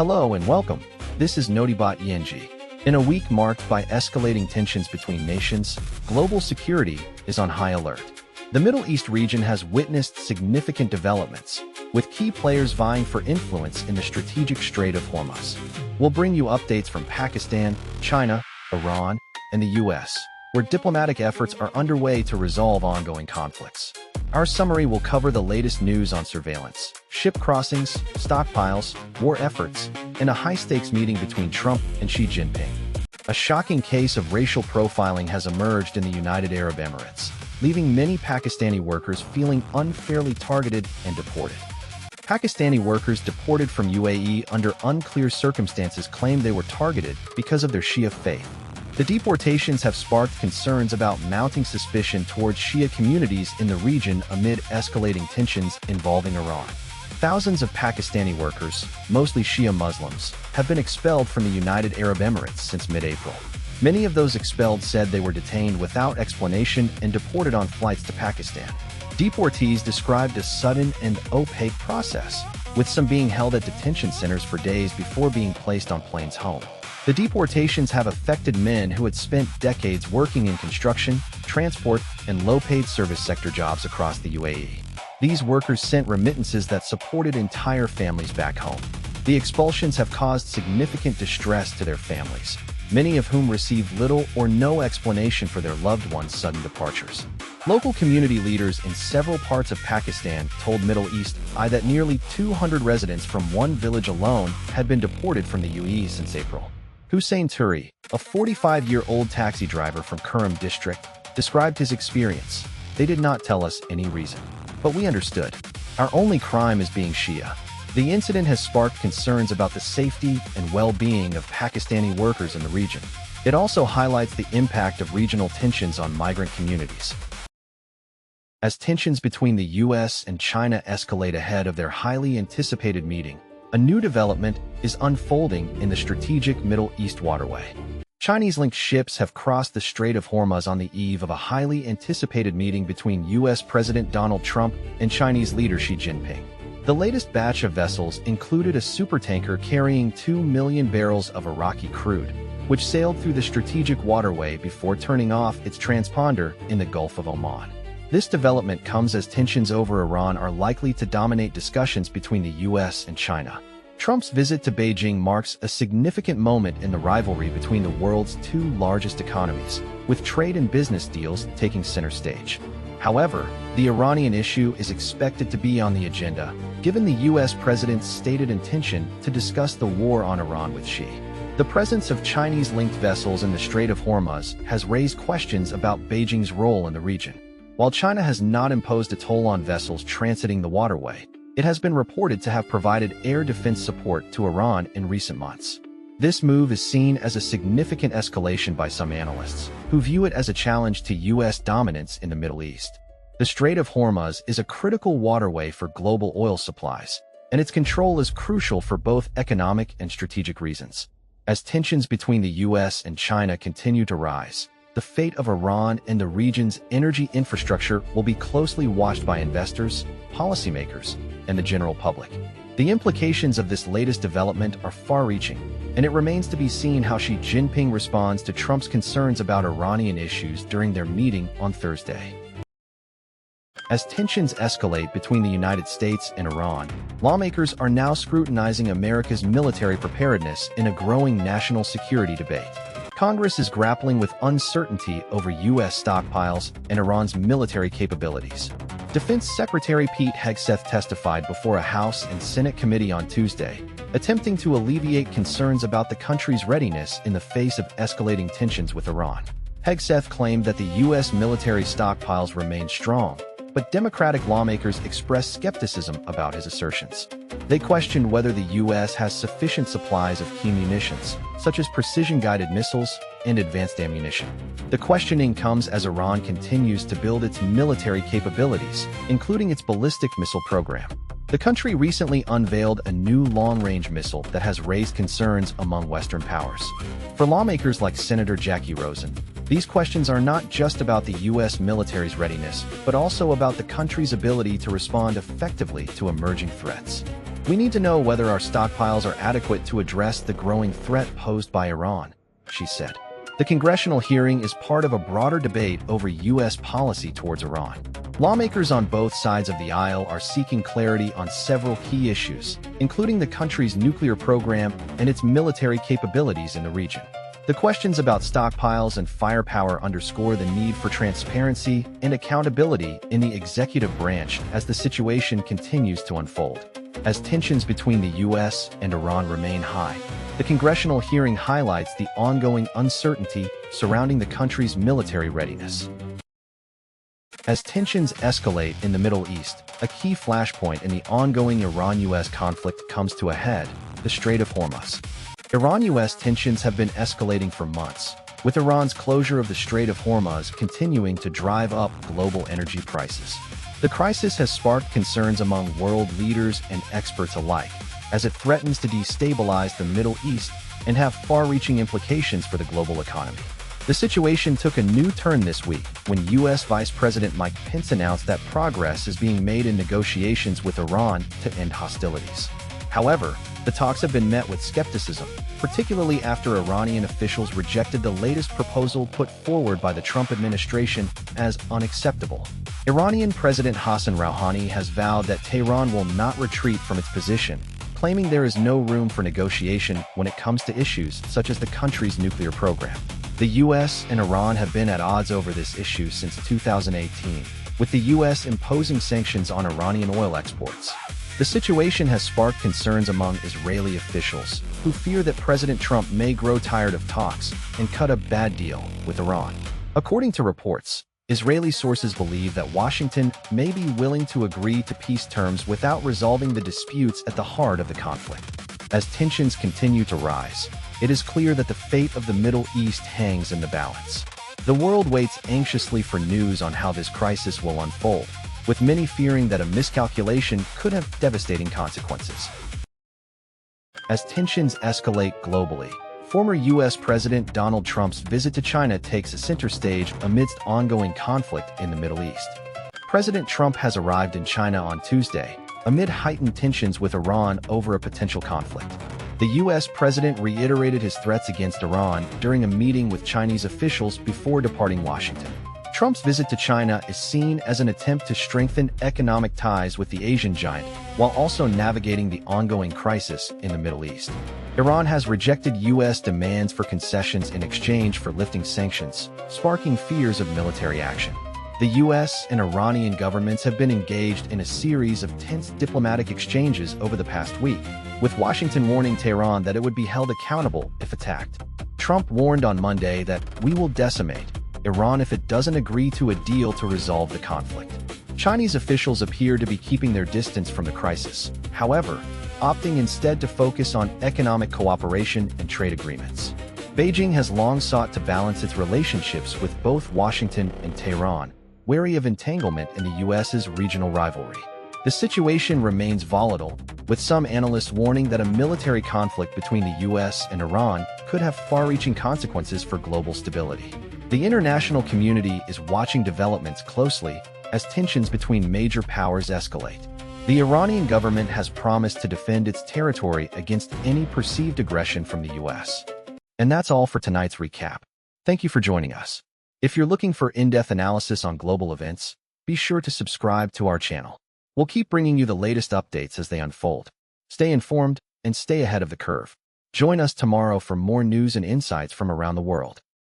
Hello and welcome. This is Notibot ENG. In a week marked by escalating tensions between nations, global security is on high alert. The Middle East region has witnessed significant developments, with key players vying for influence in the strategic Strait of Hormuz. We'll bring you updates from Pakistan, China, Iran, and the US, where diplomatic efforts are underway to resolve ongoing conflicts. Our summary will cover the latest news on surveillance, ship crossings, stockpiles, war efforts, and a high-stakes meeting between Trump and Xi Jinping. A shocking case of racial profiling has emerged in the United Arab Emirates, leaving many Pakistani workers feeling unfairly targeted and deported. Pakistani workers deported from UAE under unclear circumstances claim they were targeted because of their Shia faith. The deportations have sparked concerns about mounting suspicion towards Shia communities in the region amid escalating tensions involving Iran. Thousands of Pakistani workers, mostly Shia Muslims, have been expelled from the United Arab Emirates since mid-April. Many of those expelled said they were detained without explanation and deported on flights to Pakistan. Deportees described a sudden and opaque process, with some being held at detention centers for days before being placed on planes home. The deportations have affected men who had spent decades working in construction, transport, and low-paid service sector jobs across the UAE. These workers sent remittances that supported entire families back home. The expulsions have caused significant distress to their families, many of whom received little or no explanation for their loved ones' sudden departures. Local community leaders in several parts of Pakistan told Middle East Eye that nearly 200 residents from one village alone had been deported from the UAE since April. Hussein Turi, a 45-year-old taxi driver from Kurram district, described his experience. They did not tell us any reason, but we understood. Our only crime is being Shia. The incident has sparked concerns about the safety and well-being of Pakistani workers in the region. It also highlights the impact of regional tensions on migrant communities. As tensions between the US and China escalate ahead of their highly anticipated meeting, a new development is unfolding in the strategic Middle East waterway. Chinese-linked ships have crossed the Strait of Hormuz on the eve of a highly anticipated meeting between US President Donald Trump and Chinese leader Xi Jinping. The latest batch of vessels included a supertanker carrying 2 million barrels of Iraqi crude, which sailed through the strategic waterway before turning off its transponder in the Gulf of Oman. This development comes as tensions over Iran are likely to dominate discussions between the US and China. Trump's visit to Beijing marks a significant moment in the rivalry between the world's two largest economies, with trade and business deals taking center stage. However, the Iranian issue is expected to be on the agenda, given the US president's stated intention to discuss the war on Iran with Xi. The presence of Chinese-linked vessels in the Strait of Hormuz has raised questions about Beijing's role in the region. While China has not imposed a toll on vessels transiting the waterway, it has been reported to have provided air defense support to Iran in recent months. This move is seen as a significant escalation by some analysts, who view it as a challenge to US dominance in the Middle East. The Strait of Hormuz is a critical waterway for global oil supplies, and its control is crucial for both economic and strategic reasons. As tensions between the US and China continue to rise, the fate of Iran and the region's energy infrastructure will be closely watched by investors, policymakers, and the general public. The implications of this latest development are far-reaching, and it remains to be seen how Xi Jinping responds to Trump's concerns about Iranian issues during their meeting on Thursday. As tensions escalate between the United States and Iran, lawmakers are now scrutinizing America's military preparedness in a growing national security debate. Congress is grappling with uncertainty over U.S. stockpiles and Iran's military capabilities. Defense Secretary Pete Hegseth testified before a House and Senate committee on Tuesday, attempting to alleviate concerns about the country's readiness in the face of escalating tensions with Iran. Hegseth claimed that the U.S. military stockpiles remain strong, but Democratic lawmakers expressed skepticism about his assertions. They questioned whether the U.S. has sufficient supplies of key munitions, such as precision-guided missiles and advanced ammunition. The questioning comes as Iran continues to build its military capabilities, including its ballistic missile program. The country recently unveiled a new long-range missile that has raised concerns among Western powers. For lawmakers like Senator Jackie Rosen, these questions are not just about the U.S. military's readiness, but also about the country's ability to respond effectively to emerging threats. We need to know whether our stockpiles are adequate to address the growing threat posed by Iran, she said. The congressional hearing is part of a broader debate over U.S. policy towards Iran. Lawmakers on both sides of the aisle are seeking clarity on several key issues, including the country's nuclear program and its military capabilities in the region. The questions about stockpiles and firepower underscore the need for transparency and accountability in the executive branch as the situation continues to unfold. As tensions between the U.S. and Iran remain high, the congressional hearing highlights the ongoing uncertainty surrounding the country's military readiness. As tensions escalate in the Middle East, a key flashpoint in the ongoing Iran-U.S. conflict comes to a head: the Strait of Hormuz. Iran-U.S. tensions have been escalating for months, with Iran's closure of the Strait of Hormuz continuing to drive up global energy prices. The crisis has sparked concerns among world leaders and experts alike, as it threatens to destabilize the Middle East and have far-reaching implications for the global economy. The situation took a new turn this week when U.S. Vice President Mike Pence announced that progress is being made in negotiations with Iran to end hostilities. However, the talks have been met with skepticism, particularly after Iranian officials rejected the latest proposal put forward by the Trump administration as unacceptable. Iranian President Hassan Rouhani has vowed that Tehran will not retreat from its position, claiming there is no room for negotiation when it comes to issues such as the country's nuclear program. The U.S. and Iran have been at odds over this issue since 2018, with the U.S. imposing sanctions on Iranian oil exports. The situation has sparked concerns among Israeli officials, who fear that President Trump may grow tired of talks and cut a bad deal with Iran. According to reports, Israeli sources believe that Washington may be willing to agree to peace terms without resolving the disputes at the heart of the conflict. As tensions continue to rise, it is clear that the fate of the Middle East hangs in the balance. The world waits anxiously for news on how this crisis will unfold, with many fearing that a miscalculation could have devastating consequences. As tensions escalate globally, former U.S. President Donald Trump's visit to China takes a center stage amidst ongoing conflict in the Middle East. President Trump has arrived in China on Tuesday, amid heightened tensions with Iran over a potential conflict. The U.S. president reiterated his threats against Iran during a meeting with Chinese officials before departing Washington. Trump's visit to China is seen as an attempt to strengthen economic ties with the Asian giant, while also navigating the ongoing crisis in the Middle East. Iran has rejected U.S. demands for concessions in exchange for lifting sanctions, sparking fears of military action. The U.S. and Iranian governments have been engaged in a series of tense diplomatic exchanges over the past week, with Washington warning Tehran that it would be held accountable if attacked. Trump warned on Monday that "we will decimate Iran if it doesn't agree to a deal to resolve the conflict." Chinese officials appear to be keeping their distance from the crisis, however, opting instead to focus on economic cooperation and trade agreements. Beijing has long sought to balance its relationships with both Washington and Tehran, wary of entanglement in the U.S.'s regional rivalry. The situation remains volatile, with some analysts warning that a military conflict between the U.S. and Iran could have far-reaching consequences for global stability. The international community is watching developments closely as tensions between major powers escalate. The Iranian government has promised to defend its territory against any perceived aggression from the U.S. And that's all for tonight's recap. Thank you for joining us. If you're looking for in-depth analysis on global events, be sure to subscribe to our channel. We'll keep bringing you the latest updates as they unfold. Stay informed and stay ahead of the curve. Join us tomorrow for more news and insights from around the world.